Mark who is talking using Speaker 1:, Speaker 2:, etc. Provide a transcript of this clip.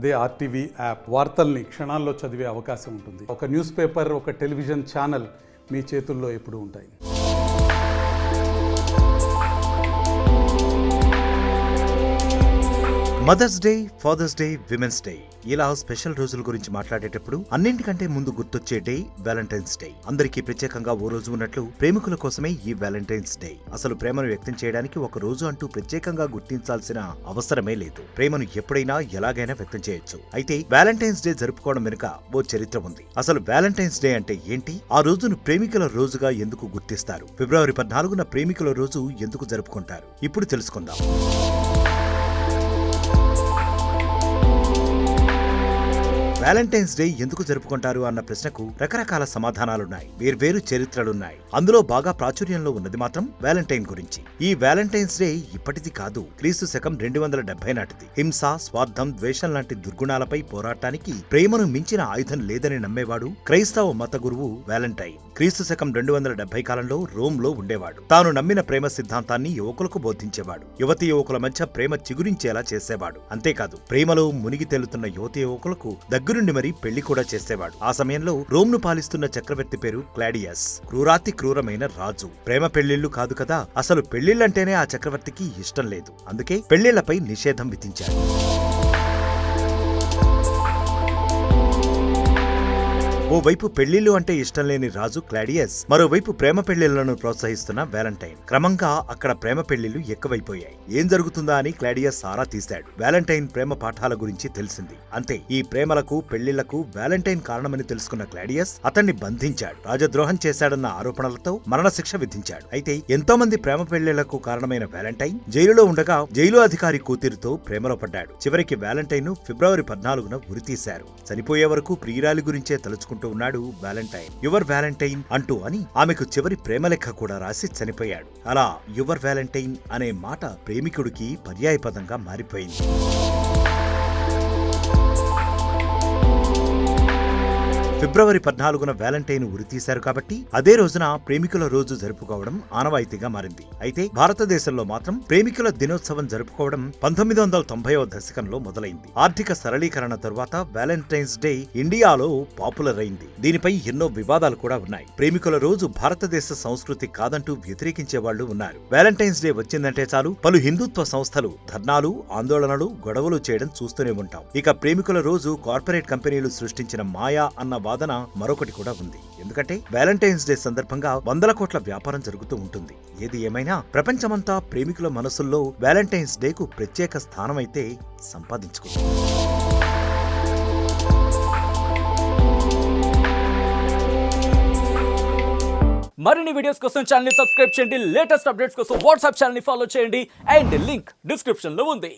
Speaker 1: అదే RTV app వార్తల్ని క్షణాల్లో చదివే అవకాశం ఉంటుంది. ఒక న్యూస్ పేపర్, ఒక టెలివిజన్ ఛానల్ మీ చేతుల్లో ఎప్పుడూ ఉంటాయి.
Speaker 2: Mother's day, father's day, women's day ఇలా స్పెషల్ రోజుల గురించి మాట్లాడేటప్పుడు అన్నింటికంటే ముందు గుర్తొచ్చే డే వ్యాలంటైన్స్ డే. అందరికీ ప్రత్యేకంగా ఓ రోజు ఉన్నట్లు ప్రేమికుల కోసమే ఈ వ్యాలంటైన్స్ డే. అసలు ప్రేమను వ్యక్తం చేయడానికి ఒక రోజు అంటూ ప్రత్యేకంగా గుర్తించాల్సిన అవసరమే లేదు. ప్రేమను ఎప్పుడైనా ఎలాగైనా వ్యక్తం చేయొచ్చు. అయితే వ్యాలంటైన్స్ డే జరుపుకోవడం వెనుక ఓ చరిత్ర ఉంది. అసలు వ్యాలంటైన్స్ డే అంటే ఏంటి? ఆ రోజును ప్రేమికుల రోజుగా ఎందుకు గుర్తిస్తారు? ఫిబ్రవరి 14న ప్రేమికుల రోజు ఎందుకు జరుపుకుంటారు? ఇప్పుడు తెలుసుకుందాం. వ్యాలంటైన్స్ డే ఎందుకు జరుపుకుంటారు అన్న ప్రశ్నకు రకరకాల సమాధానాలున్నాయి. వేర్వేరు చరిత్రలున్నాయి. అందులో బాగా ప్రాచుర్యంలో ఉన్నది మాత్రం వ్యాలంటైన్ గురించి. ఈ వ్యాలంటైన్స్ డే ఇప్పటిది కాదు, క్రీస్తు శకం 270 నాటిది. హింస, స్వార్థం, ద్వేషం లాంటి దుర్గుణాలపై పోరాటానికి ప్రేమను మించిన ఆయుధం లేదని నమ్మేవాడు క్రైస్తవ మత గురువు వ్యాలంటైన్. క్రీస్తు శకం 270 కాలంలో రోమ్లో ఉండేవాడు. తాను నమ్మిన ప్రేమ సిద్ధాంతాన్ని యువకులకు బోధించేవాడు. యువతీ యువకుల మధ్య ప్రేమ చిగురించేలా చేసేవాడు. అంతేకాదు, ప్రేమలో మునిగి తేలుతున్న యువతీ యువకులకు దగ్గరుండి మరీ పెళ్లి కూడా చేసేవాడు. ఆ సమయంలో రోమ్ను పాలిస్తున్న చక్రవర్తి పేరు క్లాడియస్. క్రూరాతి క్రూరమైన రాజు. ప్రేమ పెళ్లిళ్లు కాదు కదా, అసలు పెళ్లిళ్లంటేనే ఆ చక్రవర్తికి ఇష్టం లేదు. అందుకే పెళ్లిళ్లపై నిషేధం విధించాడు. ఓవైపు పెళ్లిళ్లు అంటే ఇష్టం లేని రాజు క్లాడియస్, మరోవైపు ప్రేమ పెళ్లిళ్లను ప్రోత్సహిస్తున్న వ్యాలంటైన్. క్రమంగా అక్కడ ప్రేమ పెళ్లిళ్లు ఎక్కువైపోయాయి. ఏం జరుగుతుందా అని క్లాడియస్ సారా తీశాడు. వ్యాలంటైన్ ప్రేమ పాఠాల గురించి తెలిసింది. అంతే, ఈ ప్రేమలకు పెళ్లిళ్లకు వ్యాలంటైన్ కారణమని తెలుసుకున్న క్లాడియస్ అతన్ని బంధించాడు. రాజద్రోహం చేశాడన్న ఆరోపణలతో మరణశిక్ష విధించాడు. అయితే ఎంతో మంది ప్రేమ పెళ్లిళ్లకు కారణమైన వ్యాలంటైన్ జైలులో ఉండగా జైలు అధికారి కూతురితో ప్రేమలో పడ్డాడు. చివరికి వ్యాలంటైన్ ఫిబ్రవరి 14న ఉరితీశారు. చనిపోయే వరకు ప్రియురాలి గురించే తలుచుకుంటూ ఉన్నాడు వ్యాలంటైన్. యువర్ వ్యాలంటైన్ అంటూ అని ఆమెకు చివరి ప్రేమలేఖ కూడా రాసి చనిపోయాడు. అలా యువర్ వ్యాలంటైన్ అనే మాట ప్రేమికుడికి పర్యాయపదంగా మారిపోయింది. ఫిబ్రవరి 14న వ్యాలంటైన్ ఉరితీశారు కాబట్టి అదే రోజున ప్రేమికుల రోజు జరుపుకోవడం ఆనవాయితీగా మారింది. అయితే భారతదేశంలో మాత్రం ప్రేమికుల దినోత్సవం జరుపుకోవడం 1990వ దశకంలో మొదలైంది. ఆర్థిక సరళీకరణ తరువాత వ్యాలంటైన్స్ డే ఇండియాలో పాపులర్ అయింది. దీనిపై ఎన్నో వివాదాలు కూడా ఉన్నాయి. ప్రేమికుల రోజు భారతదేశ సంస్కృతి కాదంటూ వ్యతిరేకించే వాళ్లు ఉన్నారు. వ్యాలంటైన్స్ డే వచ్చిందంటే చాలు పలు హిందుత్వ సంస్థలు ధర్నాలు, ఆందోళనలు, గొడవలు చేయడం చూస్తూనే ఉంటాం. ఇక ప్రేమికుల రోజు కార్పొరేట్ కంపెనీలు సృష్టించిన మాయా అన్న వాదన మరొకటి కూడా ఉంది. ఎందుకంటే వ్యాలంటైన్స్ డే సందర్భంగా 100 కోట్ల వ్యాపారం జరుగుతూ ఉంటుంది. ఏది ఏమైనా ప్రపంచమంతా ప్రేమికుల మనసుల్లో వ్యాలంటైన్స్ డేకు ప్రత్యేక స్థానమైతే సంపాదించుకుంది.
Speaker 3: మరిన్ని వీడియోస్ కోసం ఛానల్ ని సబ్స్క్రైబ్ చేయండి. లేటెస్ట్ అప్డేట్స్ కోసం వాట్సాప్ ఛానల్ ని ఫాలో చేయండి. అండ్ లింక్ డిస్క్రిప్షన్ లో ఉంది.